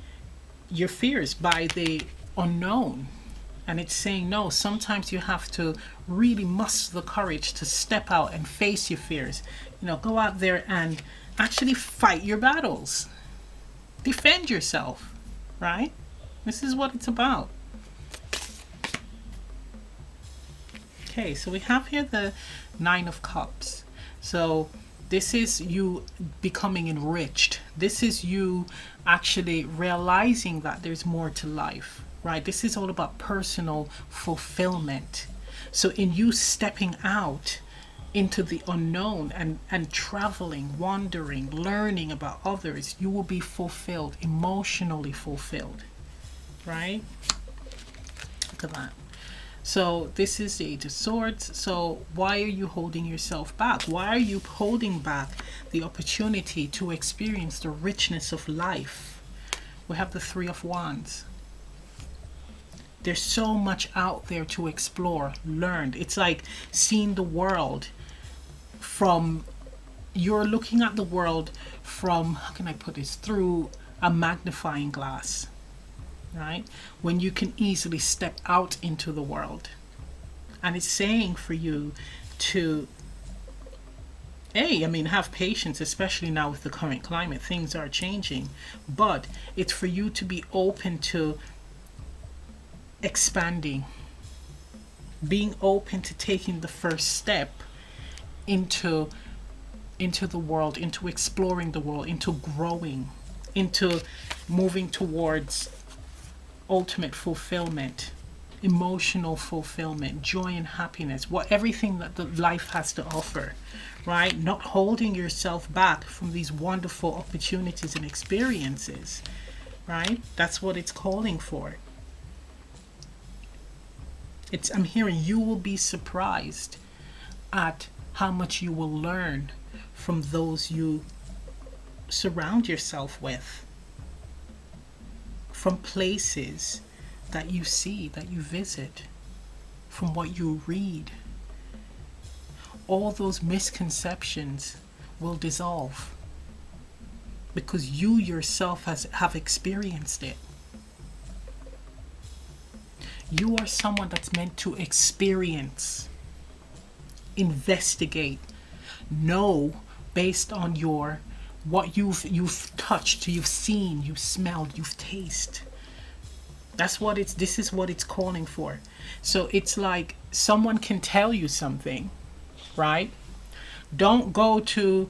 your fears, by the unknown. And it's saying, no, sometimes you have to really muster the courage to step out and face your fears. You know, go out there and actually fight your battles. Defend yourself, right? This is what it's about. Okay, so we have here the 9 of Cups. So this is you becoming enriched. This is you actually realizing that there's more to life, right? This is all about personal fulfillment. So in you stepping out into the unknown and traveling, wandering, learning about others, you will be fulfilled, emotionally fulfilled, right? Look at that. So this is the 8 of Swords. So why are you holding yourself back? Why are you holding back the opportunity to experience the richness of life? We have the 3 of Wands. There's so much out there to explore, learn. It's like seeing the world from, you're looking at the world from, how can I put this, through a magnifying glass, right? When you can easily step out into the world. And it's saying for you to, have patience, especially now with the current climate. Things are changing. But it's for you to be open to expanding, being open to taking the first step into the world, into exploring the world, into growing, into moving towards ultimate fulfillment, emotional fulfillment, joy and happiness, everything that the life has to offer, right? Not holding yourself back from these wonderful opportunities and experiences, right? That's what it's calling for. I'm hearing you will be surprised at how much you will learn from those you surround yourself with, from places that you see, that you visit, from what you read. All those misconceptions will dissolve. because you yourself have experienced it. You are someone that's meant to experience, investigate, know based on your what you've touched, you've seen, you've smelled, you've tasted. This is what it's calling for. So it's like someone can tell you something, right? Don't go to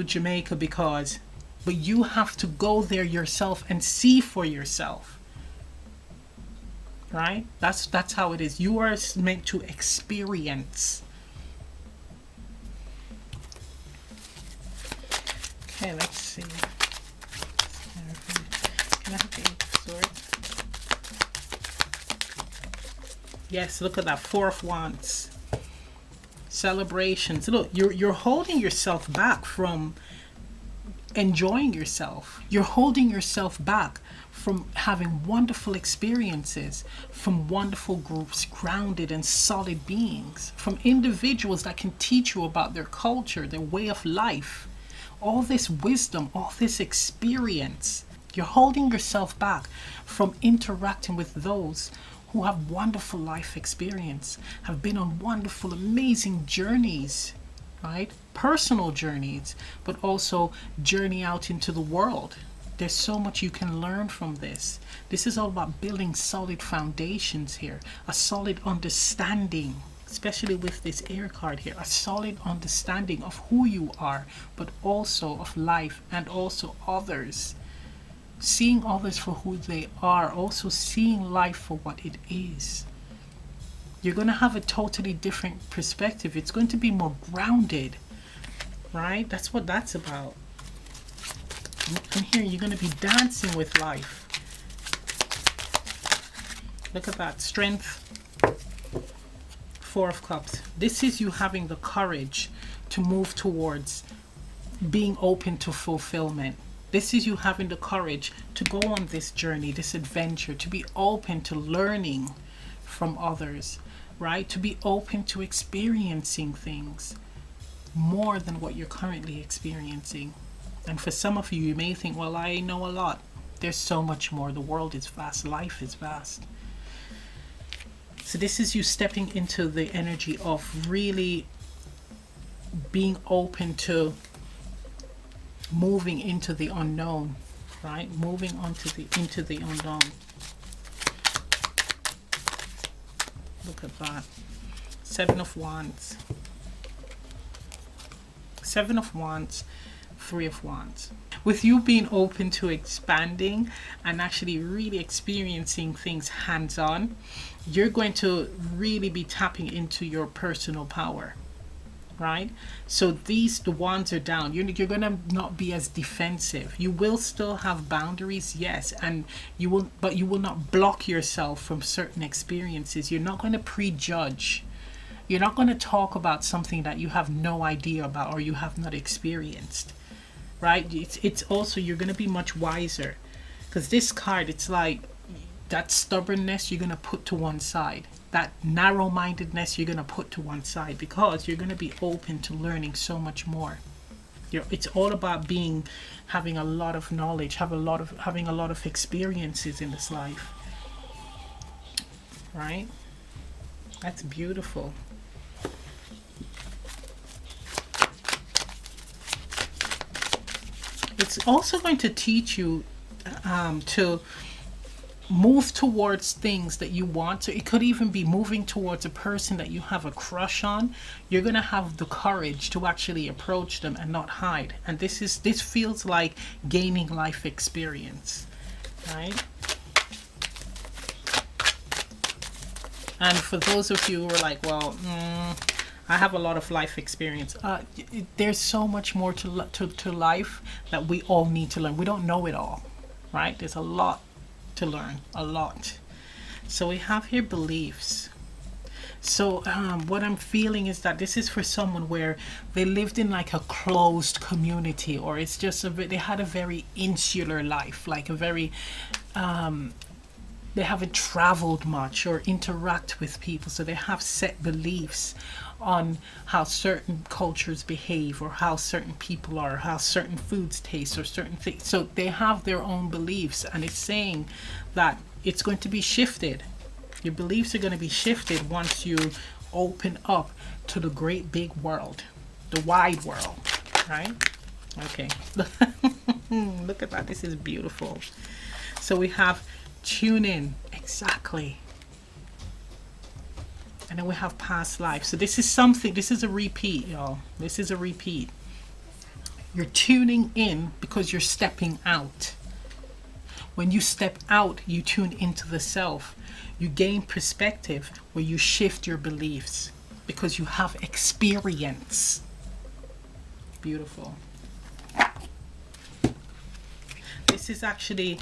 Jamaica because, but you have to go there yourself and see for yourself. Right? That's how it is. You are meant to experience. Okay, let's see. Can I have the Eight of Swords? Yes, look at that. Four of Wands. Celebrations. Look, you're holding yourself back from enjoying yourself. You're holding yourself back from having wonderful experiences, from wonderful groups, grounded and solid beings, from individuals that can teach you about their culture, their way of life. All this wisdom, all this experience. You're holding yourself back from interacting with those who have wonderful life experience, have been on wonderful, amazing journeys, right? Personal journeys, but also journey out into the world. There's so much you can learn from this. This is all about building solid foundations here, a solid understanding, especially with this air card here, a solid understanding of who you are, but also of life and also others. Seeing others for who they are, also seeing life for what it is. You're going to have a totally different perspective. It's going to be more grounded, right? That's what that's about. And here you're going to be dancing with life. Look at that. Strength. Four of Cups. This is you having the courage to move towards being open to fulfillment. This is you having the courage to go on this journey, this adventure, to be open to learning from others, right? To be open to experiencing things more than what you're currently experiencing. And for some of you, you may think, well, I know a lot. There's so much more. The world is vast. Life is vast. So this is you stepping into the energy of really being open to moving into the unknown, right? Moving into the unknown. Look at that. Seven of Wands. Seven of Wands. Three of Wands. With you being open to expanding and actually really experiencing things hands-on, you're going to really be tapping into your personal power, right? So the wands are down. You're going to not be as defensive. You will still have boundaries, yes, and but you will not block yourself from certain experiences. You're not going to prejudge. You're not going to talk about something that you have no idea about or you have not experienced, right? It's also, you're going to be much wiser, because this card, it's like that stubbornness you're going to put to one side. That narrow-mindedness you're going to put to one side, because you're going to be open to learning so much more. It's all about having a lot of knowledge, having a lot of experiences in this life, right? That's beautiful. It's also going to teach you to move towards things that you want. So it could even be moving towards a person that you have a crush on. You're going to have the courage to actually approach them and not hide. And this feels like gaining life experience, right? And for those of you who are like, well, I have a lot of life experience. There's so much more to life that we all need to learn. We don't know it all, right? There's a lot to learn, a lot. So we have here beliefs. So what I'm feeling is that this is for someone where they lived in like a closed community, or it's just they had a very insular life, like a very they haven't traveled much or interact with people, so they have set beliefs on how certain cultures behave or how certain people are, how certain foods taste or certain things. So they have their own beliefs, and it's saying that it's going to be shifted. Your beliefs are going to be shifted once you open up to the great big world, the wide world, right? Okay. Look at that. This is beautiful. So we have tune in, exactly. And then we have past life. So this is something, this is a repeat, y'all. This is a repeat. You're tuning in because you're stepping out. When you step out, you tune into the self. You gain perspective where you shift your beliefs because you have experience. Beautiful. This is actually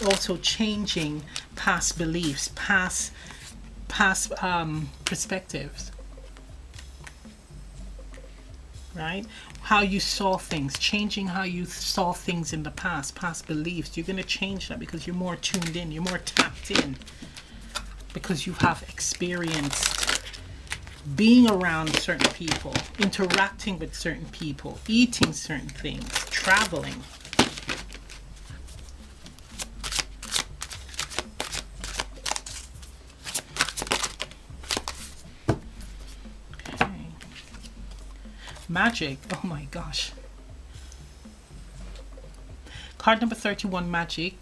also changing past beliefs, past perspectives, right? How you saw things, changing how you saw things in the past beliefs. You're going to change that because you're more tuned in, you're more tapped in, because you have experienced being around certain people, interacting with certain people, eating certain things, traveling. Magic. Oh my gosh. Card number 31, magic.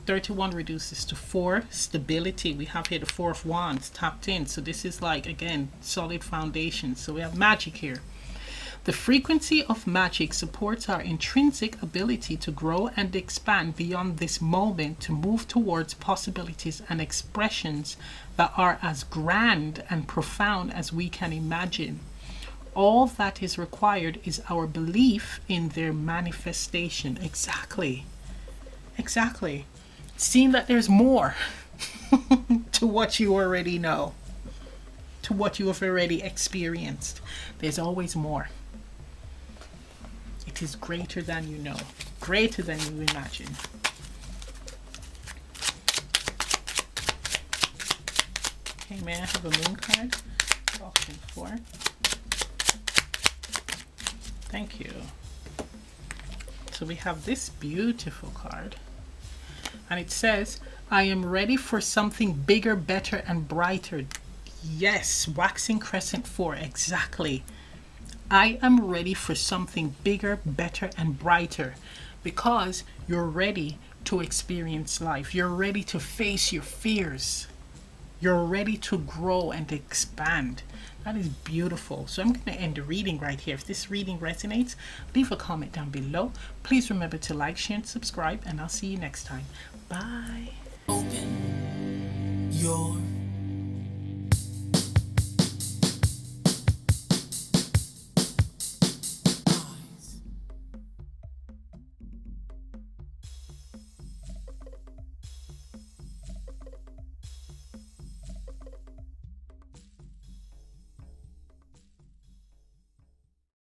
31 reduces to 4. Stability. We have here the 4 of Wands tapped in. So this is like, again, solid foundation. So we have magic here. The frequency of magic supports our intrinsic ability to grow and expand beyond this moment, to move towards possibilities and expressions that are as grand and profound as we can imagine. All that is required is our belief in their manifestation. Exactly. Exactly. Seeing that there's more to what you already know, to what you have already experienced. There's always more. It is greater than you know, greater than you imagine. Okay, may I have a moon card? Option 4. Thank you. So we have this beautiful card, and it says, I am ready for something bigger, better, and brighter. Yes, waxing crescent 4, exactly. I am ready for something bigger, better, and brighter, because you're ready to experience life. You're ready to face your fears. You're ready to grow and expand. That is beautiful. So I'm going to end the reading right here. If this reading resonates, leave a comment down below. Please remember to like, share, and subscribe, and I'll see you next time. Bye. Open your